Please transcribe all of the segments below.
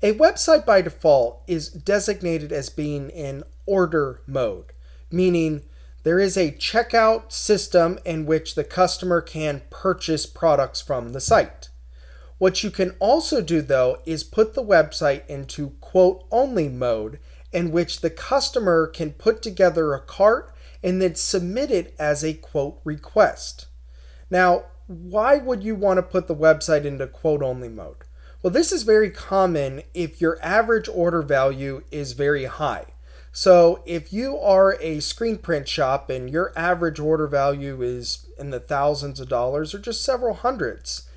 A website by default is designated as being in order mode, meaning there is a checkout system in which the customer can purchase products from the site. What you can also do though is put the website into quote only mode, in which the customer can put together a cart and then submit it as a quote request. Now, why would you want to put the website into quote only mode? Well, this is very common if your average order value is very high. So if you are a screen print shop and your average order value is in the thousands of dollars or just several hundreds,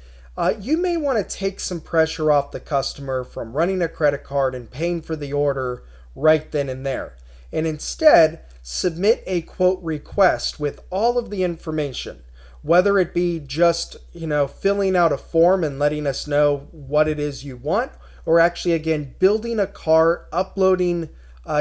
you may want to take some pressure off the customer from running a credit card and paying for the order right then and there. And instead, submit a quote request with all of the information, whether it be just, filling out a form and letting us know what it is you want, or actually, again, building a cart, uploading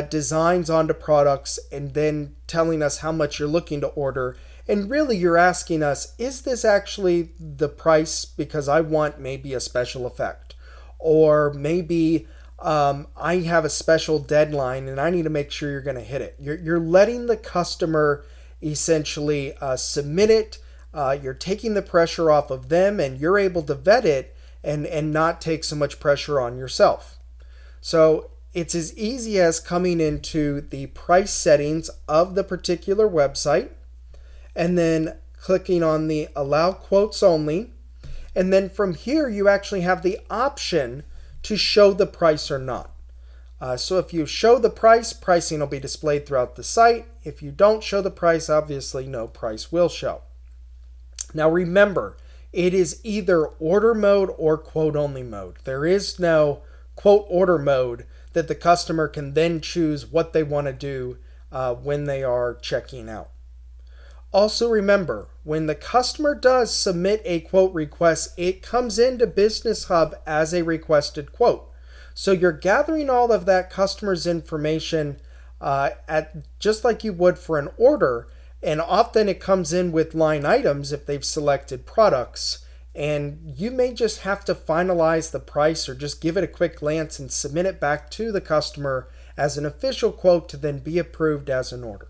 designs onto products, and then telling us how much you're looking to order. And really, you're asking us, is this actually the price because I want maybe a special effect? Or maybe I have a special deadline and I need to make sure you're going to hit it. You're letting the customer essentially submit it. You're taking the pressure off of them, and you're able to vet it and not take so much pressure on yourself. So it's as easy as coming into the price settings of the particular website and then clicking on the allow quotes only. And then from here, you actually have the option to show the price or not. So if you show the price, pricing will be displayed throughout the site. If you don't show the price, obviously no price will show. Now remember, it is either order mode or quote only mode. There is no quote order mode that the customer can then choose what they want to do when they are checking out. Also remember, when the customer does submit a quote request, it comes into Business Hub as a requested quote. So you're gathering all of that customer's information just like you would for an order, and often it comes in with line items if they've selected products, and you may just have to finalize the price or just give it a quick glance and submit it back to the customer as an official quote to then be approved as an order.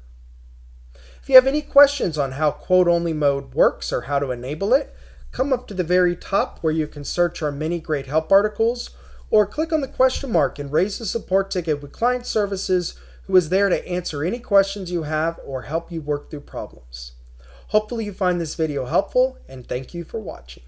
If you have any questions on how quote only mode works or how to enable it, come up to the very top where you can search our many great help articles, or click on the question mark and raise a support ticket with Client Services, who is there to answer any questions you have or help you work through problems. Hopefully you find this video helpful, and thank you for watching.